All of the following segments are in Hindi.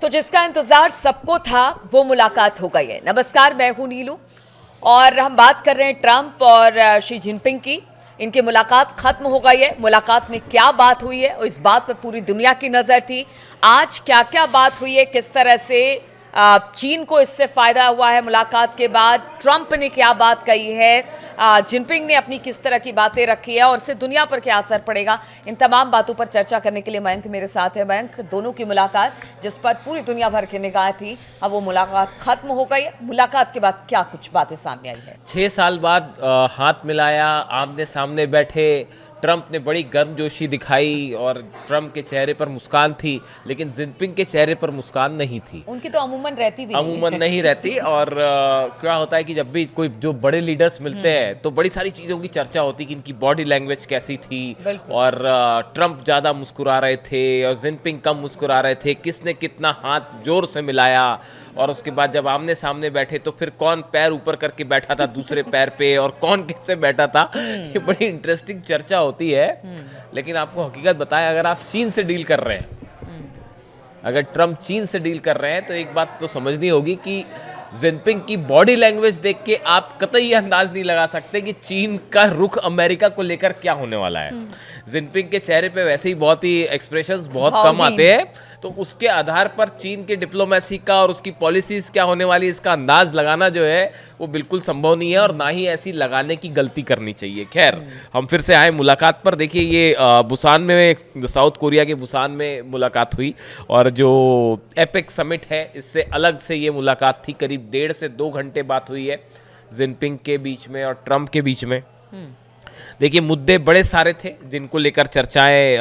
तो जिसका इंतजार सबको था वो मुलाकात हो गई है। नमस्कार, मैं हूं नीलू और हम बात कर रहे हैं ट्रंप और शी जिनपिंग की। इनकी मुलाकात खत्म हो गई है। मुलाकात में क्या बात हुई है और इस बात पर पूरी दुनिया की नजर थी। आज क्या क्या बात हुई है, किस तरह से चीन को इससे फायदा हुआ है मुलाकात के बाद, ट्रंप ने क्या बात कही है, जिनपिंग ने अपनी किस तरह की बातें रखी है और इससे दुनिया पर क्या असर पड़ेगा, इन तमाम बातों पर चर्चा करने के लिए मयंक मेरे साथ है। मयंक, दोनों की मुलाकात जिस पर पूरी दुनिया भर की निगाह थी, अब वो मुलाकात खत्म हो गई है। मुलाकात के बाद क्या कुछ बातें सामने आई है? 6 साल बाद हाथ मिलाया, आमने सामने बैठे। ट्रंप ने बड़ी गर्मजोशी दिखाई और ट्रंप के चेहरे पर मुस्कान थी, लेकिन जिनपिंग के चेहरे पर मुस्कान नहीं थी। उनकी तो अमूमन रहती भी अमूमन नहीं रहती। और क्या होता है कि जब भी कोई जो बड़े लीडर्स मिलते हैं तो बड़ी सारी चीज़ों की चर्चा होती है कि इनकी बॉडी लैंग्वेज कैसी थी। और ट्रंप ज़्यादा मुस्कुरा रहे थे और जिनपिंग कम मुस्कुरा रहे थे, किसने कितना हाथ जोर से मिलाया। और उसके बाद जब आमने सामने बैठे तो फिर कौन पैर ऊपर करके बैठा था दूसरे पैर पे और कौन कैसे बैठा था, ये बड़ी इंटरेस्टिंग चर्चा होती है। लेकिन आपको हकीकत बताएं, अगर आप चीन से डील कर रहे हैं, अगर ट्रंप चीन से डील कर रहे हैं, तो एक बात तो समझनी होगी कि जिनपिंग की बॉडी लैंग्वेज देख के आप कतई ये अंदाज नहीं लगा सकते कि चीन का रुख अमेरिका को लेकर क्या होने वाला है। जिनपिंग के चेहरे पे वैसे ही बहुत ही एक्सप्रेशंस बहुत कम आते हैं, तो उसके आधार पर चीन के डिप्लोमेसी का और उसकी पॉलिसीज क्या होने वाली इसका अंदाज लगाना जो है वो बिल्कुल संभव नहीं है और ना ही ऐसी लगाने की गलती करनी चाहिए। खैर, हम फिर से आए मुलाकात पर। देखिए, ये बुसान में, साउथ कोरिया के बुसान में मुलाकात हुई और जो एपेक समिट है इससे अलग से ये मुलाकात थी। करीब 1.5 से 2 घंटे बात हुई है जिनपिंग के बीच में और ट्रंप के बीच में। देखिए, मुद्दे बड़े सारे थे जिनको लेकर चर्चाएं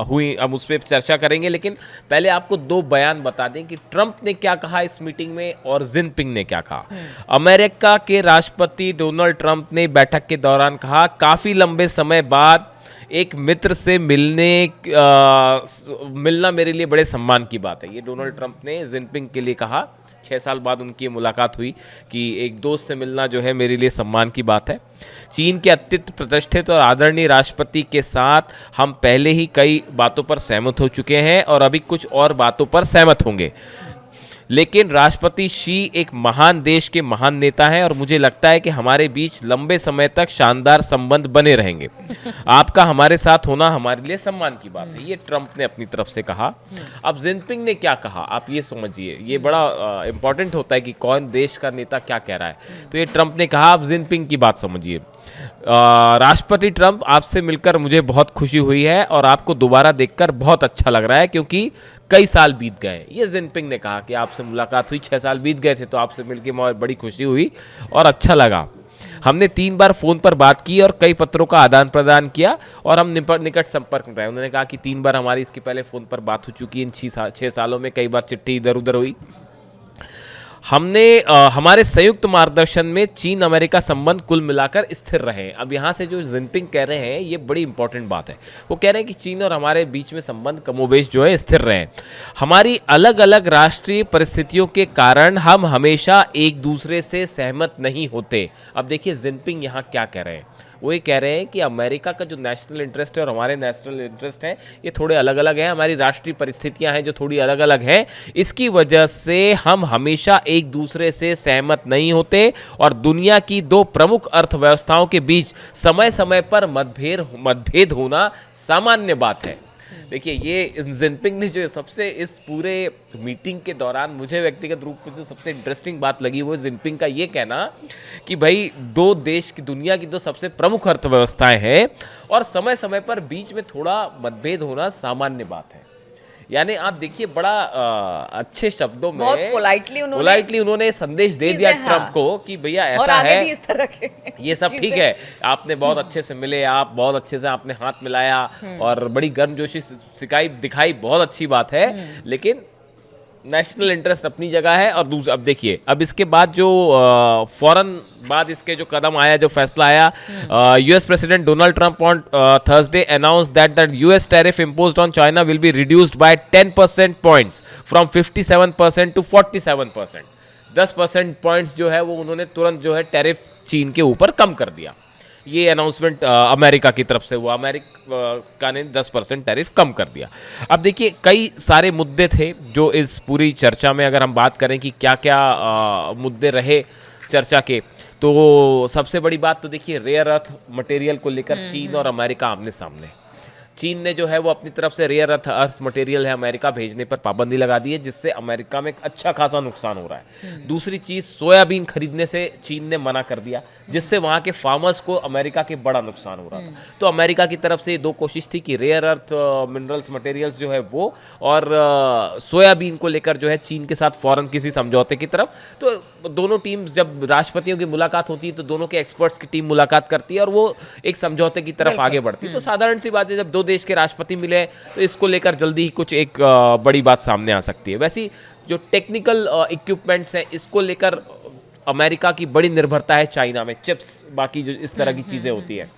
हुई, अब उस पर चर्चा करेंगे। लेकिन पहले आपको 2 बयान बता दें कि ट्रंप ने क्या कहा इस मीटिंग में और जिनपिंग ने क्या कहा। अमेरिका के राष्ट्रपति डोनाल्ड ट्रंप ने बैठक के दौरान कहा, काफ़ी लंबे समय बाद एक मित्र से मिलना मेरे लिए बड़े सम्मान की बात है। ये डोनाल्ड ट्रंप ने जिनपिंग के लिए कहा। 6 साल बाद उनकी मुलाकात हुई कि एक दोस्त से मिलना जो है मेरे लिए सम्मान की बात है। चीन के अत्यंत प्रतिष्ठित और आदरणीय राष्ट्रपति के साथ हम पहले ही कई बातों पर सहमत हो चुके हैं और अभी कुछ और बातों पर सहमत होंगे। लेकिन राष्ट्रपति शी एक महान देश के महान नेता हैं और मुझे लगता है कि हमारे बीच लंबे समय तक शानदार संबंध बने रहेंगे। आपका हमारे साथ होना हमारे लिए सम्मान की बात है, ये ट्रंप ने अपनी तरफ से कहा। अब जिनपिंग ने क्या कहा, आप ये समझिए, ये बड़ा इंपॉर्टेंट होता है कि कौन देश का नेता क्या कह रहा है। तो ये ट्रंप ने कहा, आप जिनपिंग की बात समझिए। राष्ट्रपति ट्रंप, आपसे मिलकर मुझे बहुत खुशी हुई है और आपको दोबारा देखकर बहुत अच्छा लग रहा है क्योंकि कई साल बीत गए। ये जिनपिंग ने कहा कि आपसे मुलाकात हुई, 6 साल बीत गए थे, तो आपसे मिलकर मुझे बड़ी खुशी हुई और अच्छा लगा। हमने 3 बार फोन पर बात की और कई पत्रों का आदान प्रदान किया और हम निकट संपर्क में रहे। उन्होंने कहा कि 3 बार हमारी इसके पहले फोन पर बात हो चुकी है इन 6 सालों में, कई बार चिट्ठी इधर उधर हुई। हमने हमारे संयुक्त मार्गदर्शन में चीन अमेरिका संबंध कुल मिलाकर स्थिर रहे। अब यहाँ से जो जिनपिंग कह रहे हैं ये बड़ी इंपॉर्टेंट बात है। वो कह रहे हैं कि चीन और हमारे बीच में संबंध कमोबेश जो है स्थिर रहे। हमारी अलग अलग राष्ट्रीय परिस्थितियों के कारण हम हमेशा एक दूसरे से सहमत नहीं होते। अब देखिए जिनपिंग यहाँ क्या कह रहे हैं, वो ये कह रहे हैं कि अमेरिका का जो नेशनल इंटरेस्ट है और हमारे नेशनल इंटरेस्ट हैं ये थोड़े अलग अलग हैं। हमारी राष्ट्रीय परिस्थितियां हैं जो थोड़ी अलग अलग हैं, इसकी वजह से हम हमेशा एक दूसरे से सहमत नहीं होते और दुनिया की 2 प्रमुख अर्थव्यवस्थाओं के बीच समय समय पर मतभेद होना सामान्य बात है। देखिए, ये जिनपिंग ने जो सबसे इस पूरे मीटिंग के दौरान मुझे व्यक्तिगत रूप में जो सबसे इंटरेस्टिंग बात लगी वो जिनपिंग का ये कहना कि भाई 2 देश की, दुनिया की 2 सबसे प्रमुख अर्थव्यवस्थाएं हैं और समय समय पर बीच में थोड़ा मतभेद होना सामान्य बात है। यानी आप देखिए, बड़ा अच्छे शब्दों में बहुत पोलाइटली उन्होंने संदेश दे दिया ट्रंप को कि भैया ऐसा और आगे है, भी इस तरह के ये सब ठीक है, आपने बहुत अच्छे से मिले, आप बहुत अच्छे से आपने हाथ मिलाया और बड़ी गर्मजोशी दिखाई, बहुत अच्छी बात है, लेकिन नेशनल इंटरेस्ट अपनी जगह है। और दूसरा, अब देखिए, अब इसके बाद जो फौरन बाद इसके जो कदम आया, जो फैसला आया, US president Donald Trump on Thursday announce that the US tariff imposed on China will be reduced by 10% points from 57% to 47%। 10% points जो है वो उन्होंने तुरंत जो है टैरिफ चीन के ऊपर कम कर दिया। ये अनाउंसमेंट अमेरिका की तरफ से हुआ, अमेरिका ने 10% टैरिफ कम कर दिया। अब देखिए कई सारे मुद्दे थे जो इस पूरी चर्चा में, अगर हम बात करें कि क्या क्या मुद्दे रहे चर्चा के, तो सबसे बड़ी बात तो देखिए रेयर अर्थ मटेरियल को लेकर चीन और अमेरिका आमने सामने। चीन ने जो है वो अपनी तरफ से रेयर अर्थ मटेरियल है अमेरिका भेजने पर पाबंदी लगा दी है, जिससे अमेरिका में अच्छा खासा नुकसान हो रहा है। दूसरी चीज, सोयाबीन खरीदने से चीन ने मना कर दिया, जिससे वहां के फार्मर्स को अमेरिका के बड़ा नुकसान हो रहा था। तो अमेरिका की तरफ से दो कोशिश थी कि रेयर अर्थ मिनरल्स मटेरियल्स जो है वो, और सोयाबीन को लेकर जो है चीन के साथ फौरन किसी समझौते की तरफ। तो दोनों टीम्स, जब राष्ट्रपतियों की मुलाकात होती है तो दोनों के एक्सपर्ट्स की टीम मुलाकात करती है और वो एक समझौते की तरफ आगे बढ़ती है। तो साधारण सी बात है, जब दो देश के राष्ट्रपति मिले तो इसको लेकर जल्दी ही कुछ एक बड़ी बात सामने आ सकती है। वैसे जो टेक्निकल इक्विपमेंट्स हैं इसको लेकर अमेरिका की बड़ी निर्भरता है चाइना में, चिप्स बाकी जो इस तरह की चीजें होती है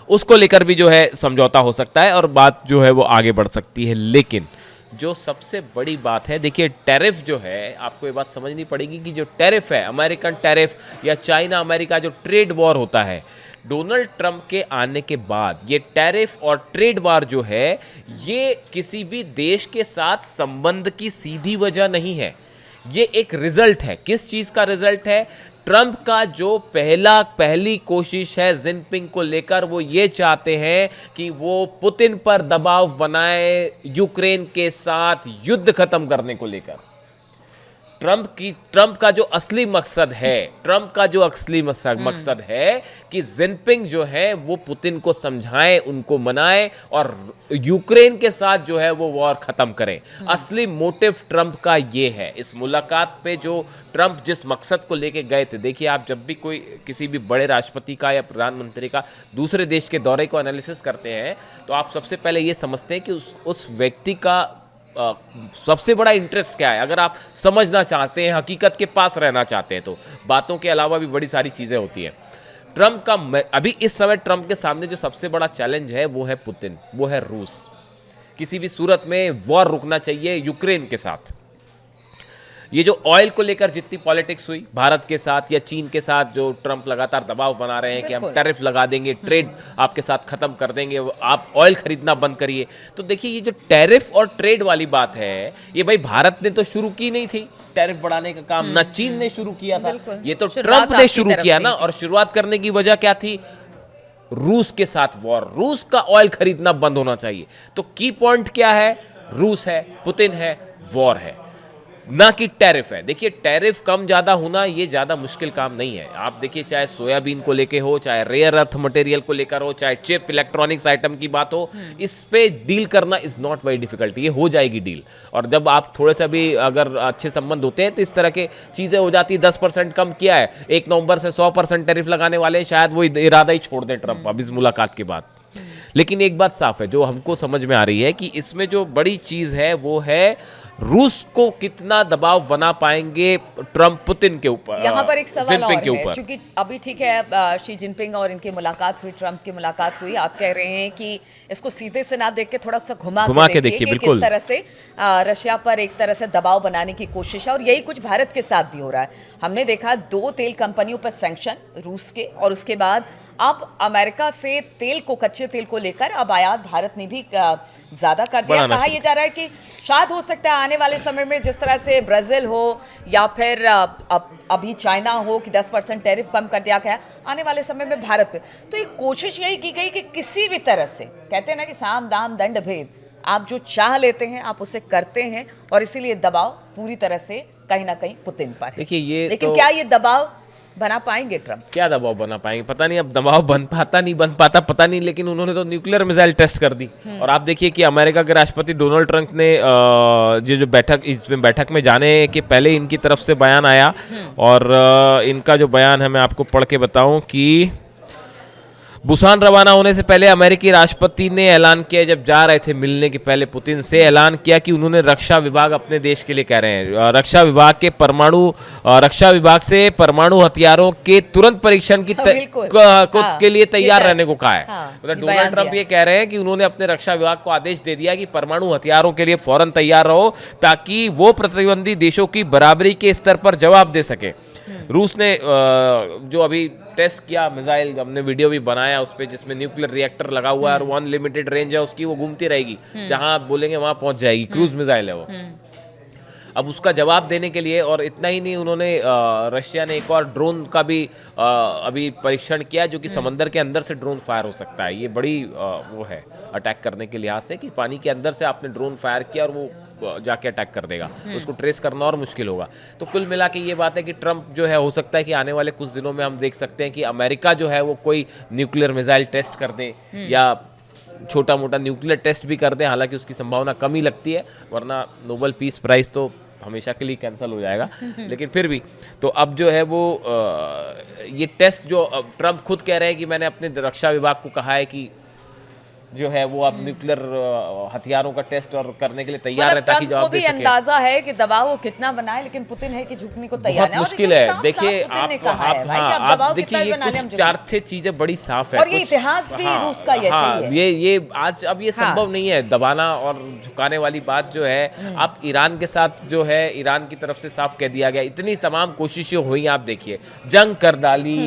उसको लेकर भी जो है समझौता हो सकता है और बात जो है वो आगे बढ़ सकती है। लेकिन जो सबसे बड़ी बात है, देखिए टैरिफ जो है, आपको ये बात समझनी पड़ेगी कि जो टैरिफ है, अमेरिकन टैरिफ या चाइना अमेरिका जो ट्रेड वॉर होता है, डोनाल्ड ट्रंप के आने के बाद ये टैरिफ और ट्रेड वार जो है ये किसी भी देश के साथ संबंध की सीधी वजह नहीं है, ये एक रिजल्ट है। किस चीज का रिजल्ट है? ट्रंप का जो पहली कोशिश है जिनपिंग को लेकर, वो ये चाहते हैं कि वो पुतिन पर दबाव बनाए यूक्रेन के साथ युद्ध खत्म करने को लेकर। ट्रंप का जो असली मकसद है कि जिनपिंग जो है वो पुतिन को समझाएं, उनको मनाएं और यूक्रेन के साथ जो है वो वॉर खत्म करें। असली मोटिव ट्रंप का ये है। इस मुलाकात पे जो ट्रंप जिस मकसद को लेके गए थे, देखिए आप जब भी कोई किसी भी बड़े राष्ट्रपति का या प्रधानमंत्री का दूसरे देश के दौरे को एनालिसिस करते हैं तो आप सबसे पहले ये समझते हैं कि उस व्यक्ति का सबसे बड़ा इंटरेस्ट क्या है। अगर आप समझना चाहते हैं, हकीकत के पास रहना चाहते हैं, तो बातों के अलावा भी बड़ी सारी चीजें होती हैं। ट्रंप का अभी इस समय ट्रंप के सामने जो सबसे बड़ा चैलेंज है वो है पुतिन, वो है रूस। किसी भी सूरत में वॉर रुकना चाहिए यूक्रेन के साथ। ये जो ऑयल को लेकर जितनी पॉलिटिक्स हुई भारत के साथ या चीन के साथ, जो ट्रंप लगातार दबाव बना रहे हैं कि हम टैरिफ लगा देंगे, ट्रेड आपके साथ खत्म कर देंगे, आप ऑयल खरीदना बंद करिए। तो देखिए ये जो टैरिफ और ट्रेड वाली बात है, ये भाई भारत ने तो शुरू की नहीं थी टैरिफ बढ़ाने का काम, ना चीन ने शुरू किया था, ये तो ट्रंप ने शुरू किया ना। और शुरुआत करने की वजह क्या थी? रूस के साथ वॉर, रूस का ऑयल खरीदना बंद होना चाहिए। तो की पॉइंट क्या है? रूस है, पुतिन है, वॉर है, ना कि टैरिफ है। देखिए टैरिफ कम ज़्यादा होना ये ज़्यादा मुश्किल काम नहीं है। आप देखिए चाहे सोयाबीन को लेके हो, चाहे रेयर अर्थ मटेरियल को लेकर हो, चाहे चिप इलेक्ट्रॉनिक्स आइटम की बात हो, इस पे डील करना इज़ नॉट वेरी डिफिकल्ट। ये हो जाएगी डील। और जब आप थोड़े से भी अगर अच्छे संबंध होते हैं तो इस तरह के चीज़ें हो जाती है। 10% कम किया है, 1 नवंबर से 100% टैरिफ लगाने वाले, शायद वो इरादा ही छोड़ दें ट्रंप अब इस मुलाकात के बाद। लेकिन एक बात साफ है जो हमको समझ में आ रही है कि इसमें जो बड़ी चीज़ है वो है रूस को कितना दबाव बना पाएंगे ट्रंप पुतिन के ऊपर। यहाँ पर एक सवाल और है, क्योंकि अभी ठीक है शी जिनपिंग और इनकी मुलाकात हुई, ट्रंप की मुलाकात हुई, आप कह रहे हैं कि इसको सीधे से ना देख के थोड़ा सा घुमा के देखिए कि किस तरह से रशिया पर एक तरह से दबाव बनाने की कोशिश है। और यही कुछ भारत के साथ भी हो रहा है। हमने देखा 2 तेल कंपनियों पर सैंक्शन रूस के, और उसके बाद अब अमेरिका से तेल को, कच्चे तेल को लेकर अब आयात भारत ने भी ज्यादा कर दिया। कहा यह जा रहा है कि शायद हो सकता है आने वाले समय में जिस तरह से ब्राजील हो या फिर अभी चाइना हो कि 10% टैरिफ कम कर दिया गया, आने वाले समय में भारत पे। तो एक कोशिश यही की गई कि किसी भी तरह से, कहते हैं ना कि साम दाम दंड भेद, आप जो चाह लेते हैं आप उसे करते हैं, और इसीलिए दबाव पूरी तरह से कहीं ना कहीं पुतिन पर है। देखिए ये लेकिन क्या ये दबाव बना पाएंगे ट्रंप? क्या दबाव बना पाएंगे पता नहीं। अब दबाव बन पाता पता नहीं, लेकिन उन्होंने तो न्यूक्लियर मिसाइल टेस्ट कर दी। और आप देखिए कि अमेरिका के राष्ट्रपति डोनाल्ड ट्रंप ने जो बैठक में जाने के पहले इनकी तरफ से बयान आया, और इनका जो बयान है मैं आपको पढ़ के बताऊं कि बुसान रवाना होने से पहले अमेरिकी राष्ट्रपति ने ऐलान किया, जब जा रहे थे मिलने के पहले पुतिन से, ऐलान किया कि उन्होंने रक्षा विभाग अपने देश के लिए कह रहे हैं, रक्षा विभाग से परमाणु हथियारों के तुरंत परीक्षण की के लिए तैयार रहने को कहा है। मतलब डोनाल्ड ट्रंप ये कह रहे हैं कि उन्होंने अपने रक्षा विभाग को आदेश दे दिया कि परमाणु हथियारों के लिए फौरन तैयार रहो, ताकि वो प्रतिबंधी देशों की बराबरी के स्तर पर जवाब दे सके। रूस ने जो अभी टेस्ट किया मिसाइल, हमने वीडियो भी बनाया उस पर, जिसमें न्यूक्लियर रिएक्टर लगा हुआ है और वन लिमिटेड रेंज है उसकी, वो घूमती रहेगी, जहां आप बोलेंगे वहां पहुंच जाएगी, क्रूज मिसाइल है वो। अब उसका जवाब देने के लिए, और इतना ही नहीं, उन्होंने रशिया ने एक और ड्रोन का भी अभी परीक्षण किया, जो कि समंदर के अंदर से ड्रोन फायर हो सकता है। ये बड़ी वो है अटैक करने के लिहाज से, कि पानी के अंदर से आपने ड्रोन फायर किया और वो जाके अटैक कर देगा, उसको ट्रेस करना और मुश्किल होगा। तो कुल मिला के ये बात है कि ट्रंप जो है, हो सकता है कि आने वाले कुछ दिनों में हम देख सकते हैं कि अमेरिका जो है वो कोई न्यूक्लियर मिसाइल टेस्ट कर दे या छोटा मोटा न्यूक्लियर टेस्ट भी कर दे। हालांकि उसकी संभावना कम ही लगती है, वरना नोबेल पीस प्राइज तो हमेशा के लिए कैंसिल हो जाएगा। लेकिन फिर भी तो अब जो है वो ये टेस्ट जो ट्रंप खुद कह रहे हैं कि मैंने अपने रक्षा विभाग को कहा है कि जो है वो आप न्यूक्लियर हथियारों का टेस्ट और करने के लिए तैयार है, ताकि जवाब दे सके। अंदाजा है कि दबाव वो कितना बनाए, लेकिन पुतिन है कि झुकने को तैयार है। बहुत मुश्किल है। देखिए आप देखिए, ये कुछ 4-6 चीजें बड़ी साफ है, और ये इतिहास भी रूस का ऐसे ही है। ये आज अब ये संभव नहीं है दबाना और झुकाने वाली बात जो है। आप ईरान के साथ जो है, ईरान की तरफ से साफ कह दिया गया, इतनी तमाम कोशिशें हुई, आप देखिए जंग कर डाली,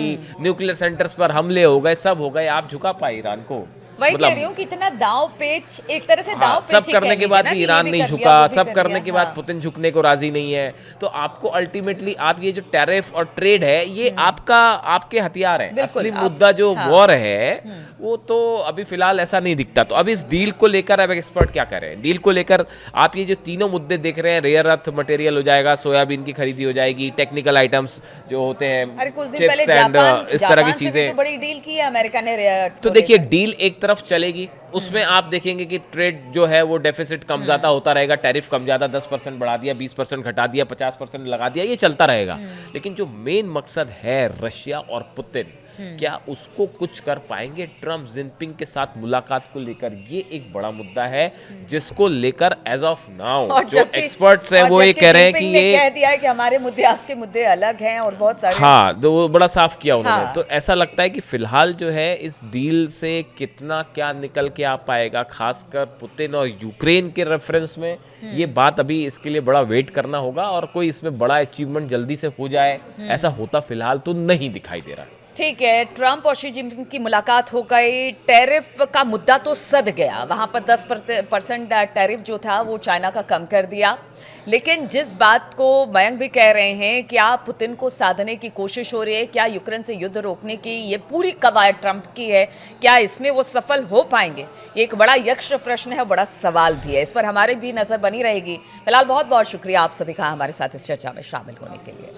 न्यूक्लियर सेंटर्स पर हमले हो गए, सब हो गए, आप झुका पाए ईरान को? वही कह रही हूँ कि इतना दाव पेच, एक तरह से दाव पेच सब करने के बाद भी ईरान नहीं झुका, सब करने के बाद पुतिन झुकने को राजी नहीं है। तो आपको अल्टीमेटली आप ये जो टैरिफ और ट्रेड है, ये आपके हथियार है। असली मुद्दा जो वॉर है वो तो अभी फिलहाल ऐसा नहीं दिखता। तो अब इस डील को लेकर अब एक्सपर्ट क्या कर रहे हैं, डील को लेकर आप ये जो तीनों मुद्दे देख रहे हैं, रेयर अर्थ मटेरियल हो जाएगा, सोयाबीन की खरीदी हो जाएगी, टेक्निकल आइटम्स जो होते हैं, चिप्स एंड इस तरह की चीजें, बड़ी डील की है अमेरिका ने रेयर अर्थ। तो देखिए डील एक तरफ चलेगी, उसमें आप देखेंगे कि ट्रेड जो है वो डेफिसिट कम ज्यादा होता रहेगा, टैरिफ कम ज्यादा, 10% बढ़ा दिया, 20% घटा दिया, 50% लगा दिया, ये चलता रहेगा। लेकिन जो मेन मकसद है रशिया और पुतिन, क्या उसको कुछ कर पाएंगे ट्रंप जिनपिंग के साथ मुलाकात को लेकर, ये एक बड़ा मुद्दा है जिसको लेकर एज ऑफ नाउ जो एक्सपर्ट्स हैं वो ये कह रहे हैं कि ये कह दिया है कि हमारे मुद्दे आपके मुद्दे अलग हैं और बहुत सारे, हाँ, तो वो बड़ा साफ किया उन्होंने। तो ऐसा लगता है कि फिलहाल जो है इस डील से कितना क्या निकल के आ पाएगा, खासकर पुतिन और यूक्रेन के रेफरेंस में, ये बात अभी इसके लिए बड़ा वेट करना होगा। और कोई इसमें बड़ा अचीवमेंट जल्दी से हो जाए, ऐसा होता फिलहाल तो नहीं दिखाई दे रहा। ठीक है, ट्रंप और शी जिनपिंग की मुलाकात हो गई, टैरिफ का मुद्दा तो सद गया, वहां पर 10% टैरिफ जो था वो चाइना का कम कर दिया। लेकिन जिस बात को मयंक भी कह रहे हैं, क्या पुतिन को साधने की कोशिश हो रही है, क्या यूक्रेन से युद्ध रोकने की ये पूरी कवायद ट्रंप की है, क्या इसमें वो सफल हो पाएंगे, ये एक बड़ा यक्ष प्रश्न है, बड़ा सवाल भी है। इस पर हमारी भी नजर बनी रहेगी। फिलहाल बहुत बहुत शुक्रिया आप सभी का हमारे साथ इस चर्चा में शामिल होने के लिए।